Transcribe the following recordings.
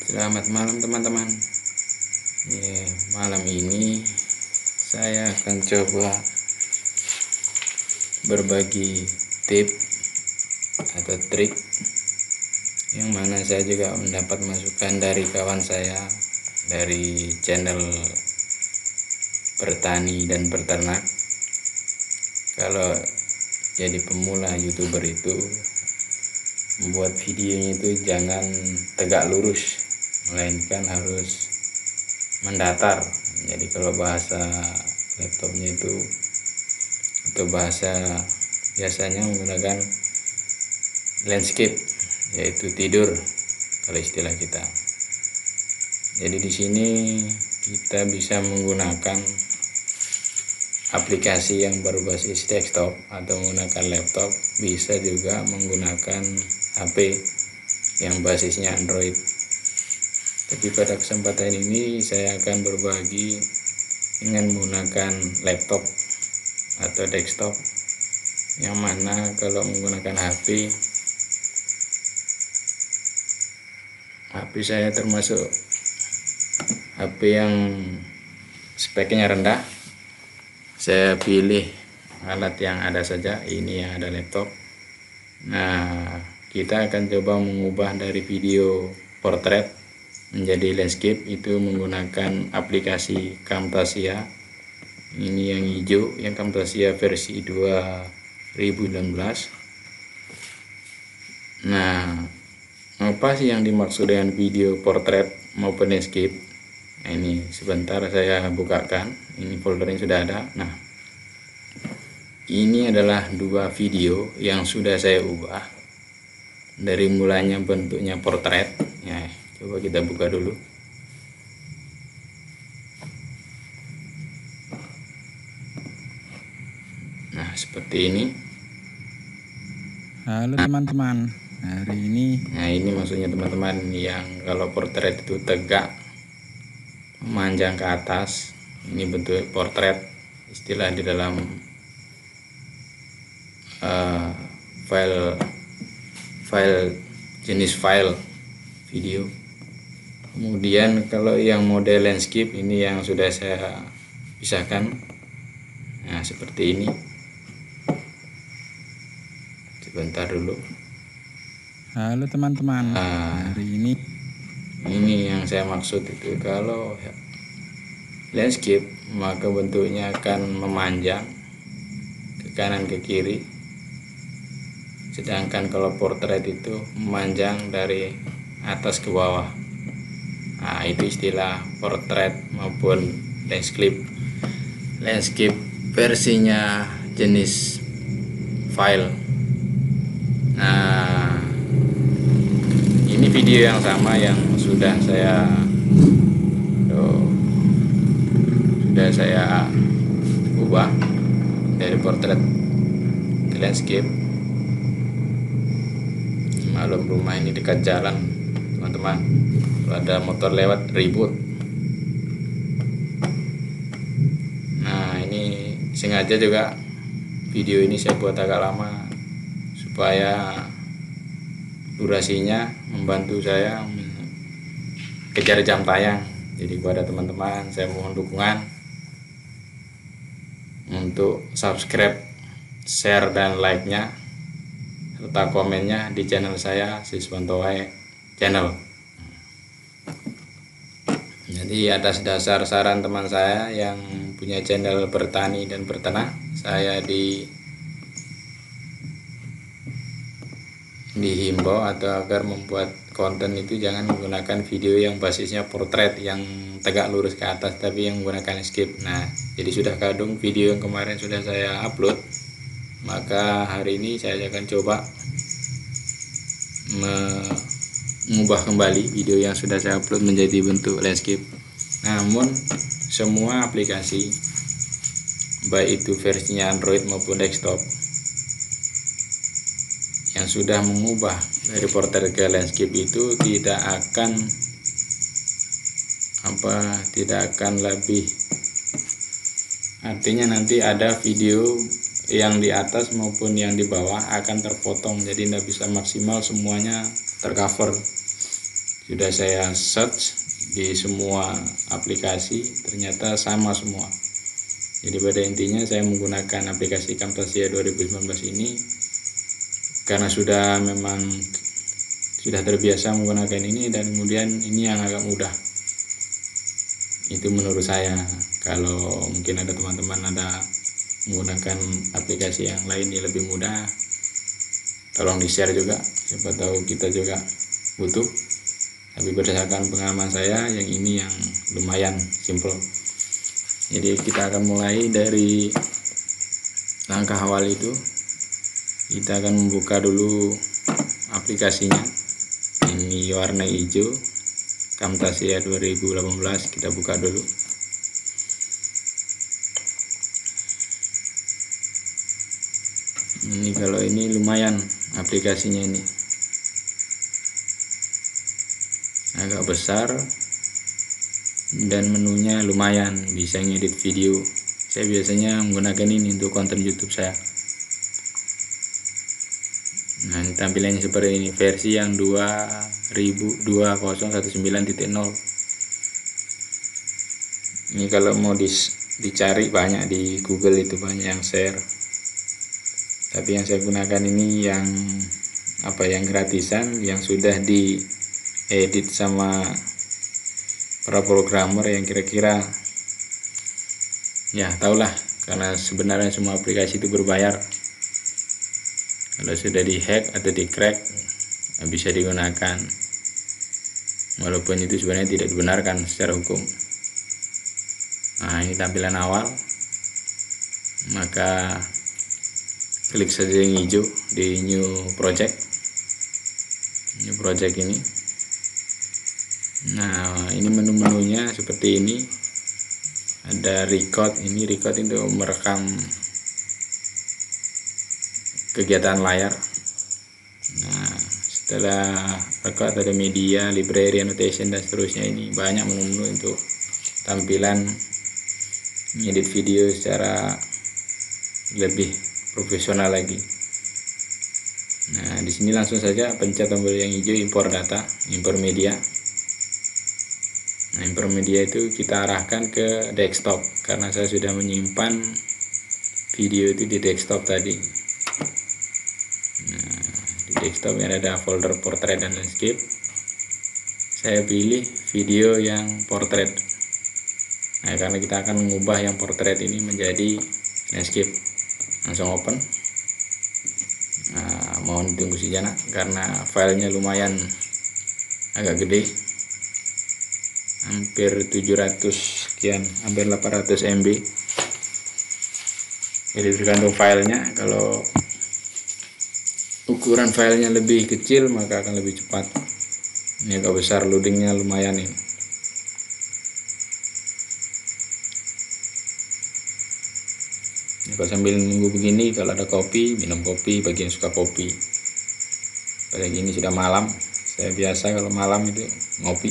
Selamat malam teman-teman. Malam ini saya akan coba berbagi tip atau trik yang mana saya juga mendapat masukan dari kawan saya dari channel bertani dan beternak. Kalau jadi pemula YouTuber itu membuat videonya itu jangan tegak lurus, melainkan harus mendatar. Jadi kalau bahasa laptopnya itu atau bahasa biasanya menggunakan landscape, yaitu tidur kalau istilah kita. Jadi di sini kita bisa menggunakan aplikasi yang berbasis desktop atau menggunakan laptop, bisa juga menggunakan HP yang basisnya Android. Tapi pada kesempatan ini saya akan berbagi dengan menggunakan laptop atau desktop, yang mana kalau menggunakan HP saya termasuk HP yang speknya rendah. Saya pilih alat yang ada saja, ini yang ada laptop. Nah, kita akan coba mengubah dari video portrait menjadi landscape itu menggunakan aplikasi Camtasia. Ini yang hijau, yang Camtasia versi 2019. Nah, apa sih yang dimaksud dengan video portrait maupun landscape? Nah, ini sebentar saya bukakan. Ini foldernya sudah ada. Nah, ini adalah dua video yang sudah saya ubah. Dari mulanya bentuknya portrait. Ya, coba kita buka dulu. Nah, seperti ini. Halo teman-teman, hari ini. Nah, ini maksudnya teman-teman, yang kalau portrait itu tegak memanjang ke atas. Ini bentuk portrait, istilah di dalam jenis file video. Kemudian kalau yang model landscape ini yang sudah saya pisahkan. Nah, seperti ini. Sebentar dulu. Halo teman-teman, hari ini. Ini yang saya maksud itu, kalau landscape maka bentuknya akan memanjang ke kanan ke kiri, sedangkan kalau portrait itu memanjang dari atas ke bawah. Nah, itu istilah portrait maupun landscape versinya jenis file. Nah, ini video yang sama yang sudah saya ubah dari portrait ke landscape. Maklum, rumah ini dekat jalan teman-teman, kalau ada motor lewat ribut. Nah, ini sengaja juga video ini saya buat agak lama supaya durasinya membantu saya kejar jam tayang. Jadi kepada teman-teman saya mohon dukungan untuk subscribe, share dan like-nya serta komennya di channel saya, Siswanto Channel. Jadi atas dasar saran teman saya yang punya channel bertani dan beternak, saya dihimbau atau agar membuat konten itu jangan menggunakan video yang basisnya portrait yang tegak lurus ke atas, tapi yang menggunakan landscape. Nah, jadi sudah kadung video yang kemarin sudah saya upload, maka hari ini saya akan coba mengubah kembali video yang sudah saya upload menjadi bentuk landscape. Namun semua aplikasi, baik itu versinya Android maupun desktop, yang sudah mengubah dari portrait ke landscape itu tidak akan lebih, artinya nanti ada video yang di atas maupun yang di bawah akan terpotong, jadi tidak bisa maksimal semuanya tercover. Sudah saya search di semua aplikasi, ternyata sama semua. Jadi pada intinya saya menggunakan aplikasi Camtasia 2019 ini karena sudah terbiasa menggunakan ini, dan kemudian ini yang agak mudah. Itu menurut saya. Kalau mungkin ada teman-teman ada menggunakan aplikasi yang lain yang lebih mudah, tolong di share juga, siapa tahu kita juga butuh. Tapi berdasarkan pengalaman saya, yang ini yang lumayan simple. Jadi kita akan mulai dari langkah awal itu. Kita akan membuka dulu aplikasinya. Ini warna hijau, Camtasia 2018, kita buka dulu. Ini kalau ini lumayan aplikasinya, ini agak besar dan menunya lumayan, bisa ngedit video. Saya biasanya menggunakan ini untuk konten YouTube saya. Nah, tampilannya seperti ini, versi yang 2019.0. Ini kalau mau dicari banyak di Google, itu banyak yang share. Tapi yang saya gunakan ini yang gratisan, yang sudah diedit sama para programmer yang kira-kira ya tahulah, karena sebenarnya semua aplikasi itu berbayar. Kalau sudah dihack atau di-crack, bisa digunakan, walaupun itu sebenarnya tidak dibenarkan secara hukum. Nah, ini tampilan awal. Maka klik saja yang hijau di new project ini. Nah, ini menu-menunya seperti ini. Ada record, ini record itu merekam kegiatan layar. Nah, setelah record ada media, library, annotation, dan seterusnya. Ini banyak menu-menu untuk tampilan ngedit video secara lebih profesional lagi. Nah, di sini langsung saja pencet tombol yang hijau, impor data, impor media. Nah, impor media itu kita arahkan ke desktop, karena saya sudah menyimpan video itu di desktop tadi. Nah, di desktop yang ada folder portrait dan landscape. Saya pilih video yang portrait. Nah, karena kita akan mengubah yang portrait ini menjadi landscape. Langsung open. Nah, mohon ditunggu sejenak karena filenya lumayan agak gede, hampir 700 sekian, hampir 800 MB. Jadi tergantung filenya. Kalau ukuran filenya lebih kecil maka akan lebih cepat. Ini agak besar, loadingnya lumayan ini. Kalau sambil nunggu begini, kalau ada kopi, minum kopi, bagi yang suka kopi. Pada gini sudah malam, saya biasa kalau malam itu ngopi.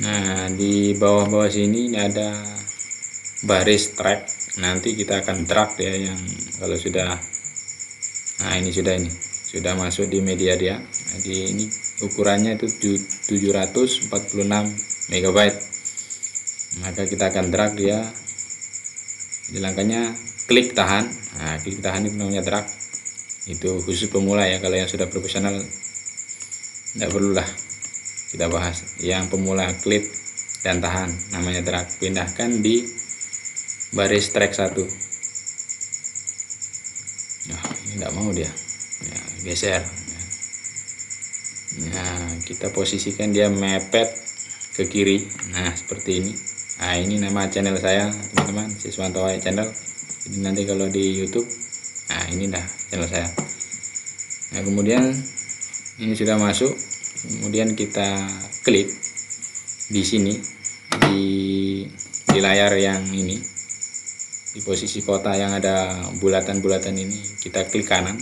Nah, di bawah-bawah sini ini ada baris track. Nanti kita akan drag ya, yang kalau sudah, nah ini sudah masuk di media dia. Jadi ini ukurannya itu 746 MB. Maka kita akan drag dia. Jadi langkahnya klik tahan. Nah, klik tahan itu namanya drag. Itu khusus pemula ya. Kalau yang sudah profesional tidak perlulah kita bahas. Yang pemula klik dan tahan, namanya drag. Pindahkan di baris track 1. Nah, ini tidak mau dia ya, geser. Nah, kita posisikan dia mepet ke kiri. Nah, seperti ini. Nah, ini nama channel saya, teman-teman, Siswanto Channel. Jadi nanti kalau di YouTube, nah ini dah channel saya. Nah, kemudian ini sudah masuk. Kemudian kita klik di sini, di layar yang ini, di posisi kotak yang ada bulatan-bulatan ini, kita klik kanan.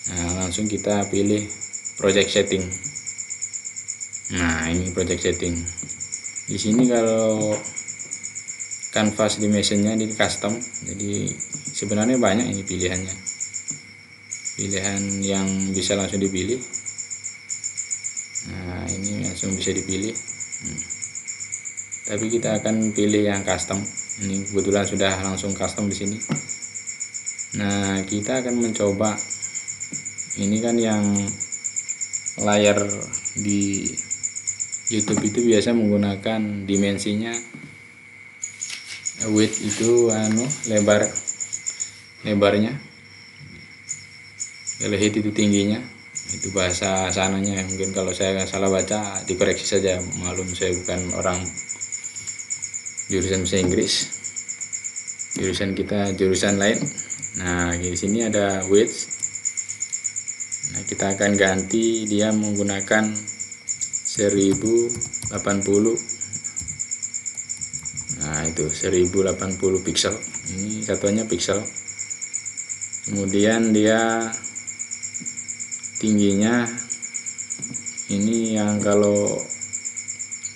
Nah, langsung kita pilih project setting. Nah, ini project setting. Di sini kalau canvas dimensionnya di custom, jadi sebenarnya banyak ini pilihan yang bisa langsung dipilih. Nah, ini langsung bisa dipilih. Tapi kita akan pilih yang custom. Ini kebetulan sudah langsung custom di sini. Nah, kita akan mencoba. Ini kan yang layar di YouTube itu biasa menggunakan dimensinya width itu lebarnya, kalau height itu tingginya, itu bahasa sananya. Mungkin kalau saya salah baca dikoreksi saja, maklum saya bukan orang jurusan bahasa Inggris, jurusan kita jurusan lain. Nah, di sini ada width. Nah, kita akan ganti dia menggunakan 1080. Nah, itu 1080 pixel. Ini satuannya pixel. Kemudian dia tingginya ini yang kalau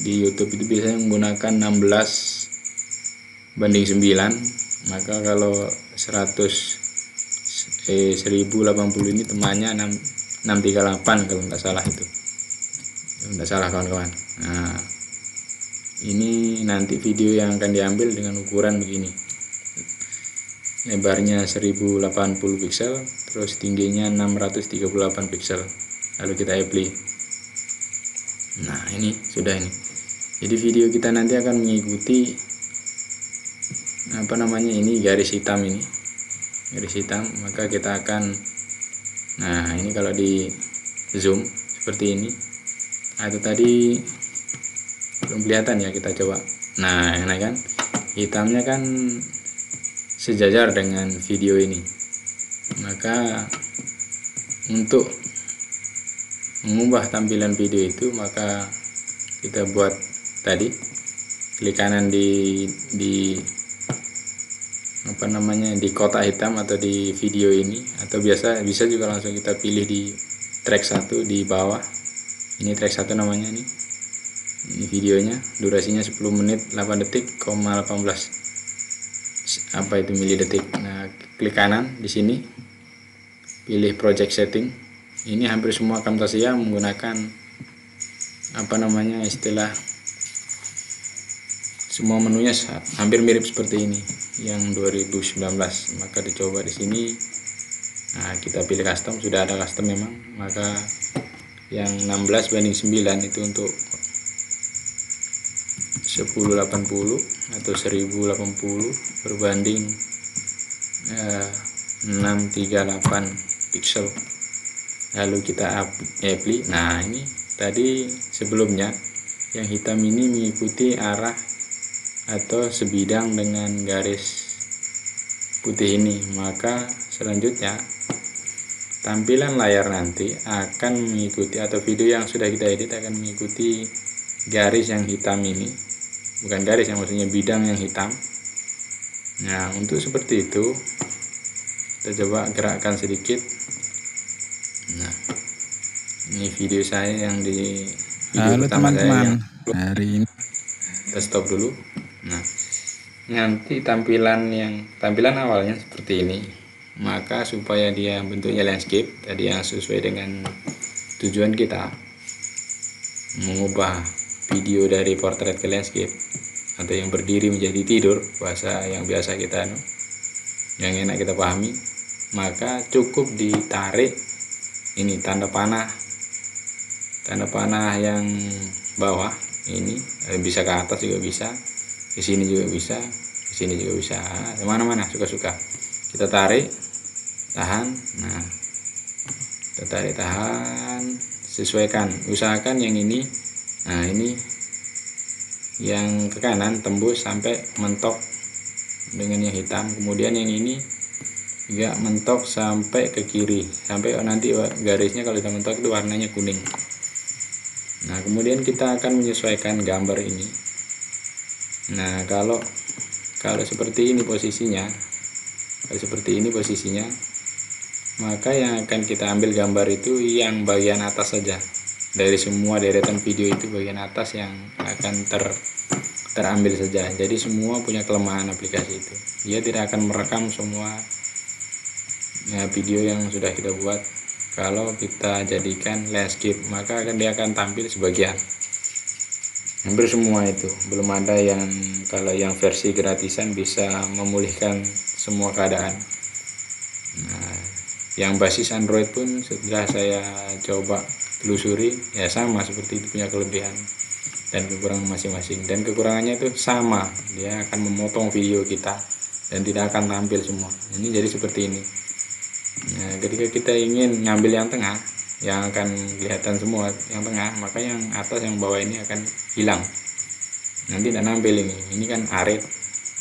di YouTube itu biasanya menggunakan 16:9. Maka kalau 1080 ini temannya 638 kalau nggak salah itu. Nggak salah kawan-kawan. Nah, ini nanti video yang akan diambil dengan ukuran begini. Lebarnya 1080 pixel, terus tingginya 638 pixel. Lalu kita apply. Nah, ini sudah ini. Jadi video kita nanti akan mengikuti ini garis hitam ini. Garis hitam, maka kita akan, nah ini kalau di zoom seperti ini. Nah, itu tadi belum kelihatan ya, kita coba. Nah, enak kan? Hitamnya kan sejajar dengan video ini. Maka untuk mengubah tampilan video itu, maka kita buat tadi klik kanan di di kotak hitam atau di video ini, atau bisa juga langsung kita pilih di track 1 di bawah. Ini track 1 namanya nih. Ini videonya, durasinya 10 menit 8 detik, 18 milidetik. Nah, klik kanan di sini, pilih project setting. Ini hampir semua Camtasia menggunakan istilah, semua menunya hampir mirip seperti ini yang 2019. Maka dicoba di sini. Nah, kita pilih custom, sudah ada custom memang. Maka yang 16:9 itu untuk 1080 atau 1080 berbanding 638 pixel. Lalu kita apply. Nah, ini tadi sebelumnya yang hitam ini mengikuti arah atau sebidang dengan garis putih ini. Maka selanjutnya tampilan layar nanti akan mengikuti, atau video yang sudah kita edit akan mengikuti garis yang hitam ini. Bukan garis, yang maksudnya bidang yang hitam. Nah, untuk seperti itu kita coba gerakkan sedikit. Nah, ini video saya yang di video halo pertama teman-teman, saya. hari ini Kita stop dulu. Nah, nanti tampilan awalnya seperti ini. Maka supaya dia bentuknya landscape tadi yang sesuai dengan tujuan kita, mengubah video dari portrait ke landscape atau yang berdiri menjadi tidur, bahasa yang biasa kita yang enak kita pahami, maka cukup ditarik ini tanda panah yang bawah ini, bisa ke atas juga bisa, ke sini juga bisa, ke sini juga bisa, kemana-mana suka-suka. Kita tarik, tahan. Nah, kita tarik, tahan, sesuaikan, usahakan yang ini. Nah, ini yang ke kanan tembus sampai mentok dengan yang hitam. Kemudian yang ini juga mentok sampai ke kiri, sampai nanti garisnya kalau sudah mentok itu warnanya kuning. Nah, kemudian kita akan menyesuaikan gambar ini. Nah, kalau seperti ini posisinya, maka yang akan kita ambil gambar itu yang bagian atas saja. Dari semua deretan video itu bagian atas yang akan terambil saja. Jadi semua punya kelemahan aplikasi itu, dia tidak akan merekam semua video yang sudah kita buat. Kalau kita jadikan landscape, maka dia akan tampil sebagian, hampir semua itu. Belum ada yang, kalau yang versi gratisan bisa memulihkan semua keadaan. Nah, yang basis Android pun sudah saya coba telusuri, ya sama seperti itu, punya kelebihan dan kekurangan masing-masing. Dan kekurangannya itu sama, dia akan memotong video kita dan tidak akan tampil semua. Ini jadi seperti ini. Nah, ketika kita ingin ngambil yang tengah, yang akan kelihatan semua yang tengah, maka yang atas, yang bawah ini akan hilang, nanti tidak nampil. Ini kan arit,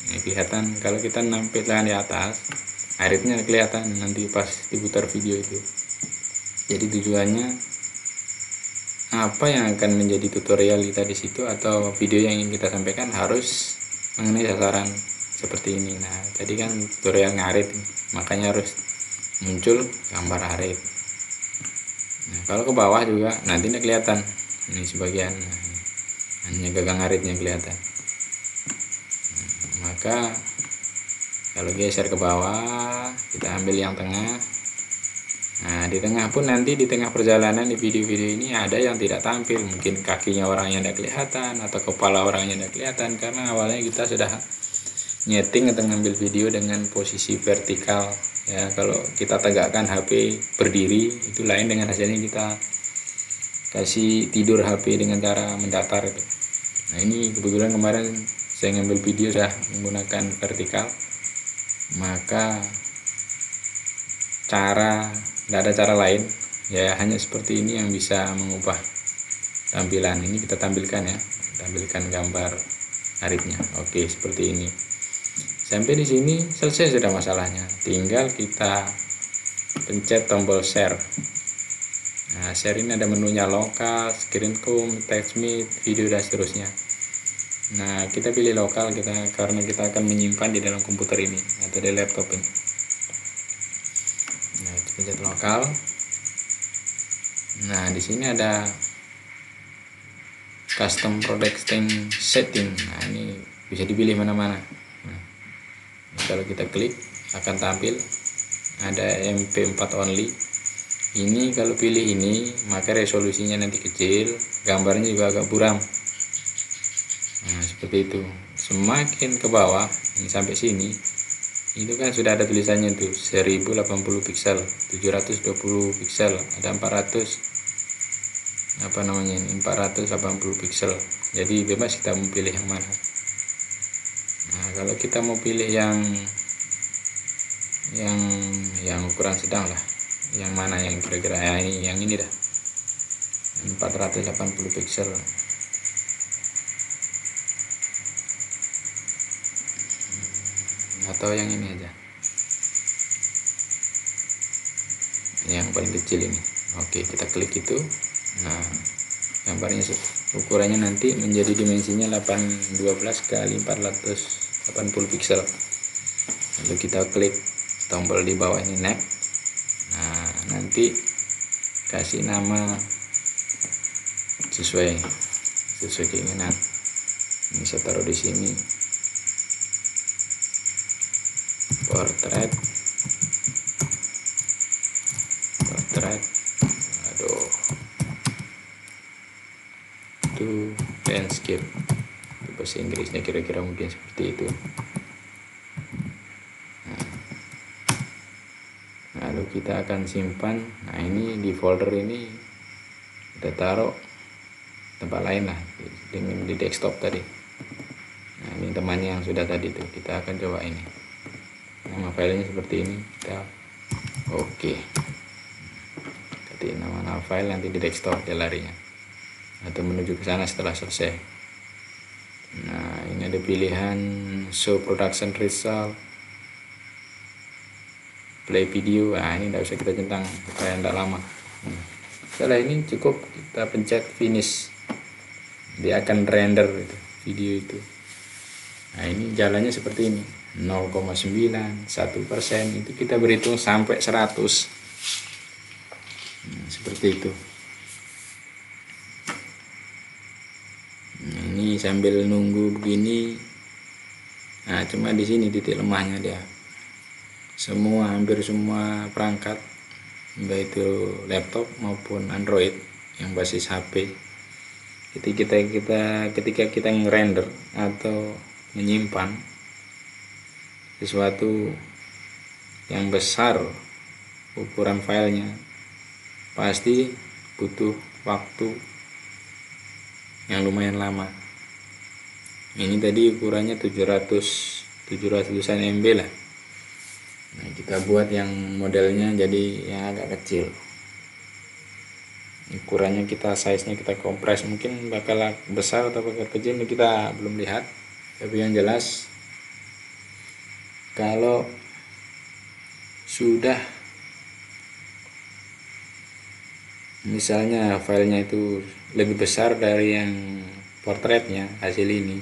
ini kelihatan. Kalau kita nampilkan di atas, aritnya kelihatan nanti pas diputar video itu. Jadi tujuannya apa yang akan menjadi tutorial kita di situ, atau video yang ingin kita sampaikan, harus mengenai sasaran seperti ini. Nah, tadi kan tutorial ngarit, makanya harus muncul gambar arit. Nah, kalau ke bawah juga nanti ini kelihatan, ini sebagian, hanya gagang aritnya kelihatan. Nah, maka kalau geser ke bawah, kita ambil yang tengah. Nah, di tengah pun nanti, di tengah perjalanan di video-video ini ada yang tidak tampil, mungkin kakinya orangnya tidak kelihatan atau kepala orangnya tidak kelihatan, karena awalnya kita sudah nyeting atau ngambil video dengan posisi vertikal. Ya, kalau kita tegakkan HP berdiri itu lain dengan hasilnya kita kasih tidur HP dengan cara mendatar itu. Nah, ini kebetulan kemarin saya ngambil video sudah menggunakan vertikal, maka tidak ada cara lain, ya hanya seperti ini yang bisa mengubah tampilan. Ini kita tampilkan ya, tampilkan gambar aritnya. Oke, seperti ini. Sampai di sini selesai sudah masalahnya. Tinggal kita pencet tombol share. Nah, share ini ada menunya lokal, screen home, text meet, video dan seterusnya. Nah, kita pilih lokal karena kita akan menyimpan di dalam komputer ini atau di laptop ini. Nah, pencet lokal. Nah, di sini ada custom projecting setting. Nah, ini bisa dipilih mana-mana. Nah, kalau kita klik akan tampil ada MP4 only. Ini kalau pilih ini, maka resolusinya nanti kecil, gambarnya juga agak buram. Nah, seperti itu. Semakin ke bawah, ini sampai sini, itu kan sudah ada tulisannya tuh 1080 pixel, 720 pixel, ada 480 pixel. Jadi bebas kita mau pilih yang mana. Nah, kalau kita mau pilih yang ukuran sedang lah, yang mana yang kira-kira ya, yang ini dah 480 pixel. Atau yang ini aja, yang paling kecil ini. Oke, kita klik itu. Nah, gambarnya ukurannya nanti menjadi dimensinya 812 kali 480 pixel. Lalu kita klik tombol di bawah ini next. Nah, nanti kasih nama sesuai keinginan. Ini saya taruh di sini, portrait. Aduh, itu landscape, itu bahasa Inggrisnya kira-kira mungkin seperti itu. Lalu kita akan simpan. Nah, ini di folder ini kita taruh tempat lain lah, dengan di desktop tadi. Nah, ini temannya yang sudah tadi tuh, kita akan coba ini. Nama filenya seperti ini. Kita oke. Ketik nama file, nanti di desktop dia larinya, atau menuju ke sana setelah selesai. Nah, ini ada pilihan show production result, play video. Nah, ini tidak usah kita centang supaya tidak lama. Setelah ini cukup kita pencet finish, dia akan render video itu. Nah, ini jalannya seperti ini, 0,9, 1%, itu kita berhitung sampai 100. Seperti itu. Nah, ini sambil nunggu begini. Nah, cuma di sini titik lemahnya dia. Hampir semua perangkat, baik itu laptop maupun Android yang basis HP, ketika kita ngerender atau menyimpan sesuatu yang besar ukuran filenya, pasti butuh waktu yang lumayan lama. Ini tadi ukurannya 700-an MB lah. Nah, kita buat yang modelnya jadi yang agak kecil. Ukurannya size-nya kita kompres, mungkin bakal besar atau bakal kecil ini kita belum lihat. Tapi yang jelas kalau sudah misalnya filenya itu lebih besar dari yang portretnya hasil ini,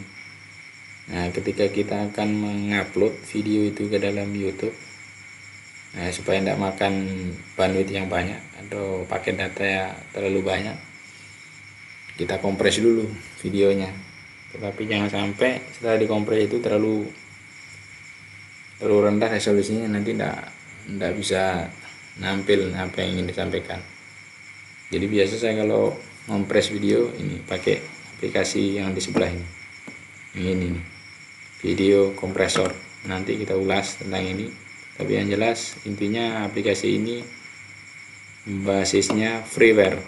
nah ketika kita akan mengupload video itu ke dalam YouTube, nah supaya tidak makan bandwidth yang banyak atau paket data ya terlalu banyak, kita kompres dulu videonya. Tetapi jangan sampai setelah dikompres itu terlalu rendah resolusinya, nanti tidak bisa nampil apa yang ingin disampaikan. Jadi biasa saya kalau ngompres video ini pakai aplikasi yang di sebelah ini nih, video kompresor. Nanti kita ulas tentang ini, tapi yang jelas intinya aplikasi ini basisnya freeware.